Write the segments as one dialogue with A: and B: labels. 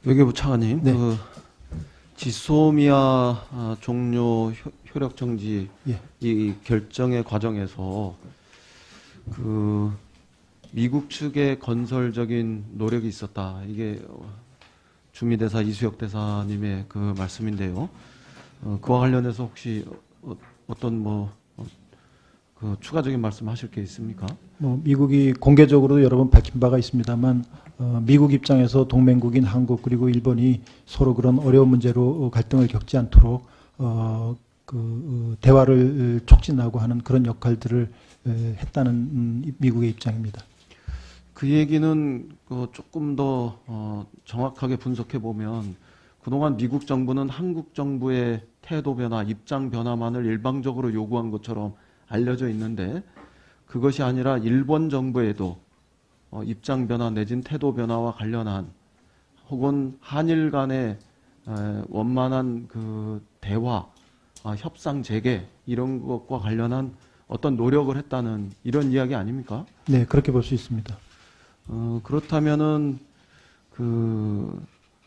A: 외교부 차관님,
B: 네.
A: 지소미아 종료 효력 정지
B: 예.
A: 이 결정의 과정에서 미국 측의 건설적인 노력이 있었다. 이게 주미대사 이수혁 대사님의 그 말씀인데요. 그와 관련해서 혹시 어떤 추가적인 말씀하실 게 있습니까?
B: 미국이 공개적으로 여러 번 밝힌 바가 있습니다만 미국 입장에서 동맹국인 한국 그리고 일본이 서로 그런 어려운 문제로 갈등을 겪지 않도록 대화를 촉진하고 하는 그런 역할들을 했다는 미국의 입장입니다.
A: 그 얘기는 조금 더 정확하게 분석해 보면 그동안 미국 정부는 한국 정부의 태도 변화, 입장 변화만을 일방적으로 요구한 것처럼 알려져 있는데 그것이 아니라 일본 정부에도 입장 변화 내진 태도 변화와 관련한 혹은 한일 간의 원만한 그 대화, 협상 재개 이런 것과 관련한 어떤 노력을 했다는 이런 이야기 아닙니까?
B: 네, 그렇게 볼 수 있습니다.
A: 그렇다면은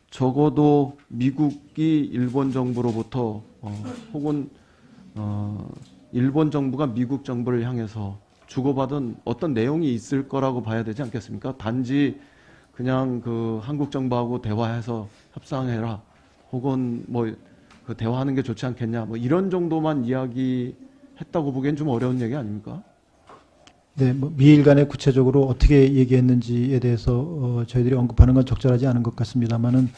A: 적어도 미국이 일본 정부로부터 혹은 일본 정부가 미국 정부를 향해서 주고받은 어떤 내용이 있을 거라고 봐야 되지 않겠습니까? 단지 그냥 한국 정부하고 대화해서 협상해라 혹은 그 대화하는 게 좋지 않겠냐 이런 정도만 이야기했다고 보기엔 좀 어려운 얘기 아닙니까?
B: 네, 미일 간에 구체적으로 어떻게 얘기했는지에 대해서 저희들이 언급하는 건 적절하지 않은 것 같습니다만은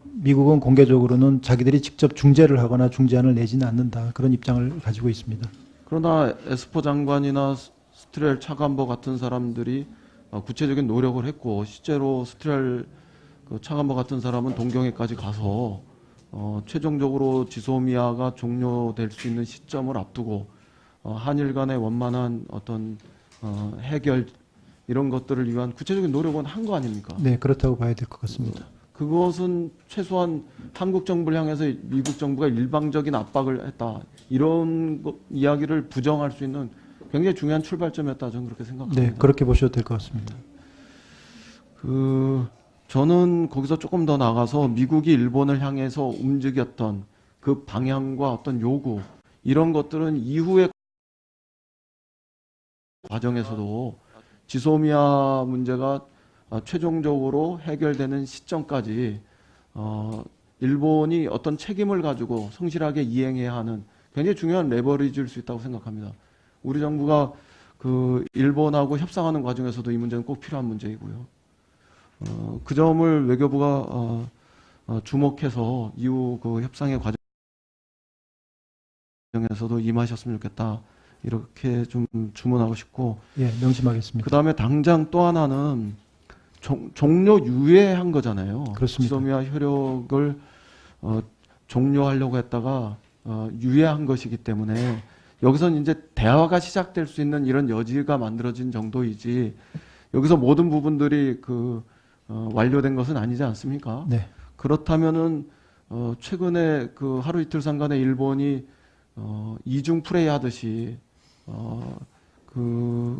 B: 미국은 공개적으로는 자기들이 직접 중재를 하거나 중재안을 내지는 않는다 그런 입장을 가지고 있습니다.
A: 그러나 에스퍼 장관이나 스트렐 차관보 같은 사람들이 구체적인 노력을 했고 실제로 스트렐 차관보 같은 사람은 동경에까지 가서 최종적으로 지소미아가 종료될 수 있는 시점을 앞두고 한일 간의 원만한 어떤 해결 이런 것들을 위한 구체적인 노력은 한 거 아닙니까?
B: 네, 그렇다고 봐야 될 것 같습니다.
A: 그것은 최소한 한국 정부를 향해서 미국 정부가 일방적인 압박을 했다. 이런 이야기를 부정할 수 있는 굉장히 중요한 출발점이었다. 저는 그렇게 생각합니다.
B: 네, 그렇게 보셔도 될 것 같습니다.
A: 저는 거기서 조금 더 나가서 미국이 일본을 향해서 움직였던 그 방향과 어떤 요구 이런 것들은 이후의 과정에서도 지소미아 문제가 최종적으로 해결되는 시점까지 일본이 어떤 책임을 가지고 성실하게 이행해야 하는 굉장히 중요한 레버리지일 수 있다고 생각합니다. 우리 정부가 일본하고 협상하는 과정에서도 이 문제는 꼭 필요한 문제이고요. 그 점을 외교부가 주목해서 이후 그 협상의 과정에서도 임하셨으면 좋겠다. 이렇게 좀 주문하고 싶고.
B: 예, 명심하겠습니다.
A: 그 다음에 당장 또 하나는 종료 유예한 거잖아요.
B: 그렇습니다.
A: 지소미아 효력을 종료하려고 했다가 유예한 것이기 때문에 여기서는 이제 대화가 시작될 수 있는 이런 여지가 만들어진 정도이지 여기서 모든 부분들이 완료된 것은 아니지 않습니까?
B: 네.
A: 그렇다면은 최근에 하루 이틀 상간에 일본이 이중 플레이 하듯이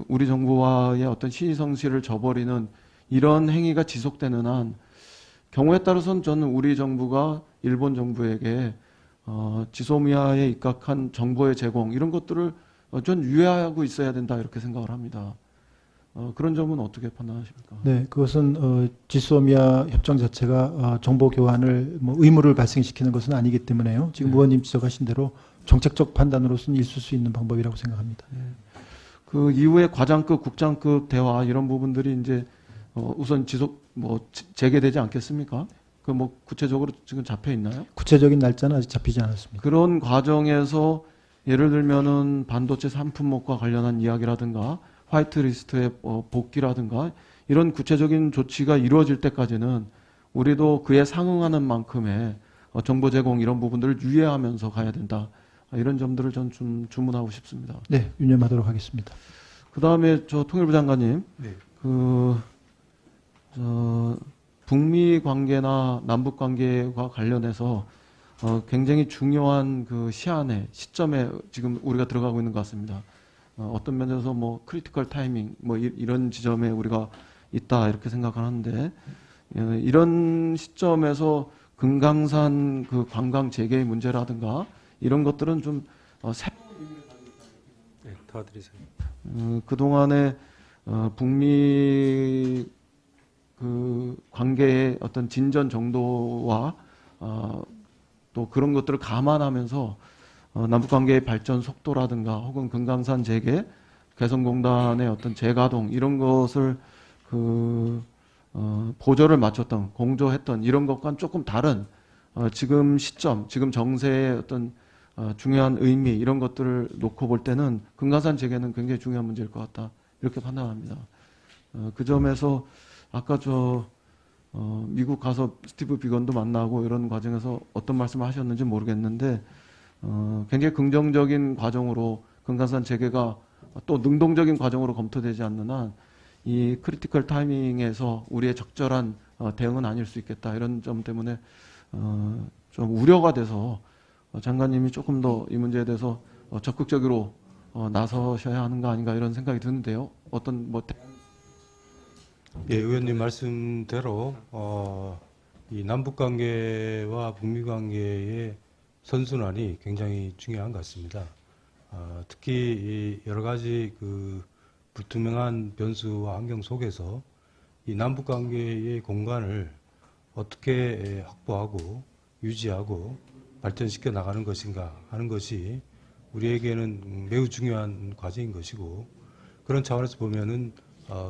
A: 우리 정부와의 어떤 신의성실을 저버리는 이런 행위가 지속되는 한 경우에 따라서는 저는 우리 정부가 일본 정부에게 지소미아에 입각한 정보의 제공 이런 것들을 전 유예하고 있어야 된다 이렇게 생각을 합니다. 그런 점은 어떻게 판단하십니까?
B: 네, 그것은 지소미아 협정 자체가 정보 교환을 의무를 발생시키는 것은 아니기 때문에요. 지금 의원님 지적하신 대로 정책적 판단으로서는 있을 수 있는 방법이라고 생각합니다.
A: 네. 그 이후에 과장급, 국장급 대화 이런 부분들이 이제 우선 재개되지 않겠습니까? 구체적으로 지금 잡혀 있나요?
B: 구체적인 날짜는 아직 잡히지 않았습니다.
A: 그런 과정에서 예를 들면은 반도체 산품목과 관련한 이야기라든가 화이트리스트의 복귀라든가 이런 구체적인 조치가 이루어질 때까지는 우리도 그에 상응하는 만큼의 정보 제공 이런 부분들을 유예하면서 가야 된다. 이런 점들을 전 좀 주문하고 싶습니다.
B: 네, 유념하도록 하겠습니다.
A: 그 다음에 통일부 장관님,
B: 네.
A: 북미 관계나 남북 관계와 관련해서 굉장히 중요한 시점에 지금 우리가 들어가고 있는 것 같습니다. 어떤 면에서 크리티컬 타이밍 이런 지점에 우리가 있다 이렇게 생각을 하는데 이런 시점에서 금강산 그 관광 재개의 문제라든가 이런 것들은 좀
C: 네, 도와드리세요.
A: 그동안에 북미 그 관계의 어떤 진전 정도와 또 그런 것들을 감안하면서 남북 관계의 발전 속도라든가 혹은 금강산 재개, 개성공단의 어떤 재가동 이런 것을 보조를 맞췄던, 공조했던 이런 것과는 조금 다른 지금 시점, 지금 정세의 어떤 중요한 의미 이런 것들을 놓고 볼 때는 금강산 재개는 굉장히 중요한 문제일 것 같다 이렇게 판단합니다. 그 점에서 아까 미국 가서 스티브 비건도 만나고 이런 과정에서 어떤 말씀을 하셨는지 모르겠는데 굉장히 긍정적인 과정으로 금강산 재개가 또 능동적인 과정으로 검토되지 않는 한 이 크리티컬 타이밍에서 우리의 적절한 대응은 아닐 수 있겠다 이런 점 때문에 좀 우려가 돼서 장관님이 조금 더 이 문제에 대해서 적극적으로 나서셔야 하는 거 아닌가 이런 생각이 드는데요.
C: 예, 의원님 말씀대로 이 남북 관계와 북미 관계의 선순환이 굉장히 중요한 것 같습니다. 특히 이 여러 가지 그 불투명한 변수와 환경 속에서 이 남북 관계의 공간을 어떻게 확보하고 유지하고 발전시켜 나가는 것인가 하는 것이 우리에게는 매우 중요한 과제인 것이고, 그런 차원에서 보면은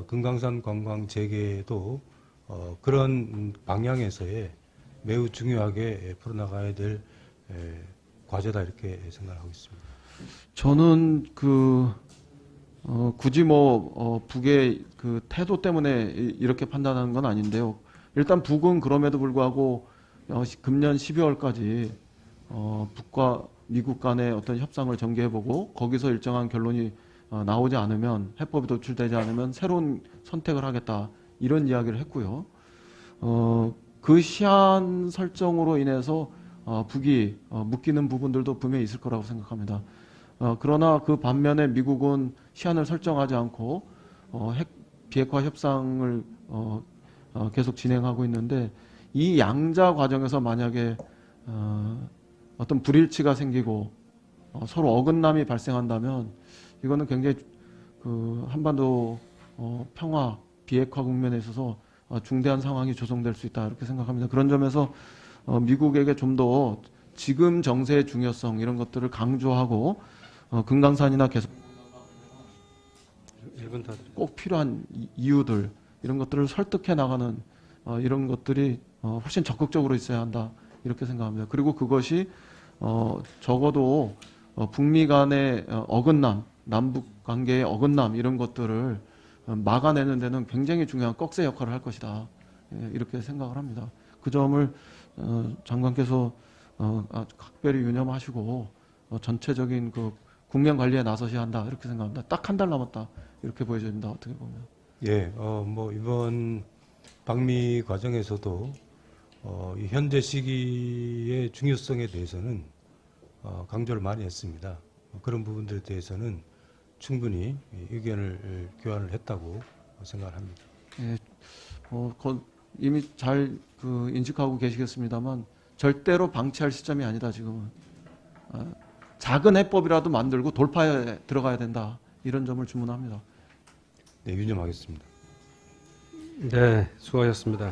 C: 금강산 관광 재개도 그런 방향에서의 매우 중요하게 풀어나가야 될 과제다 이렇게 생각하고 있습니다.
A: 저는 굳이 북의 그 태도 때문에 이렇게 판단하는 건 아닌데요. 일단 북은 그럼에도 불구하고 금년 12월까지 북과 미국 간의 어떤 협상을 전개해보고 거기서 일정한 결론이 나오지 않으면, 해법이 도출되지 않으면 새로운 선택을 하겠다 이런 이야기를 했고요. 그 시한 설정으로 인해서 북이 묶이는 부분들도 분명히 있을 거라고 생각합니다. 그러나 그 반면에 미국은 시한을 설정하지 않고 핵 비핵화 협상을 계속 진행하고 있는데, 이 양자 과정에서 만약에 어떤 불일치가 생기고 서로 어긋남이 발생한다면 이거는 굉장히 한반도 평화 비핵화 국면에 있어서 중대한 상황이 조성될 수 있다 이렇게 생각합니다. 그런 점에서 미국에게 좀 더 지금 정세의 중요성 이런 것들을 강조하고 금강산이나 계속 꼭 필요한 이유들 이런 것들을 설득해 나가는 이런 것들이 훨씬 적극적으로 있어야 한다 이렇게 생각합니다. 그리고 그것이 적어도 북미 간의 어긋남, 남북 관계의 어긋남 이런 것들을 막아내는 데는 굉장히 중요한 꺽쇠 역할을 할 것이다 이렇게 생각을 합니다. 그 점을 장관께서 각별히 유념하시고 전체적인 그 국면 관리에 나서셔야 한다 이렇게 생각합니다. 딱 한 달 남았다 이렇게 보여집니다. 어떻게 보면.
C: 예, 이번 방미 과정에서도 이 현재 시기의 중요성에 대해서는 강조를 많이 했습니다. 그런 부분들에 대해서는 충분히 의견을 교환을 했다고 생각을 합니다.
A: 예, 이미 잘 인식하고 계시겠습니다만 절대로 방치할 시점이 아니다 지금은. 작은 해법이라도 만들고 돌파에 들어가야 된다 이런 점을 주문합니다.
C: 네, 유념하겠습니다.
D: 네, 수고하셨습니다.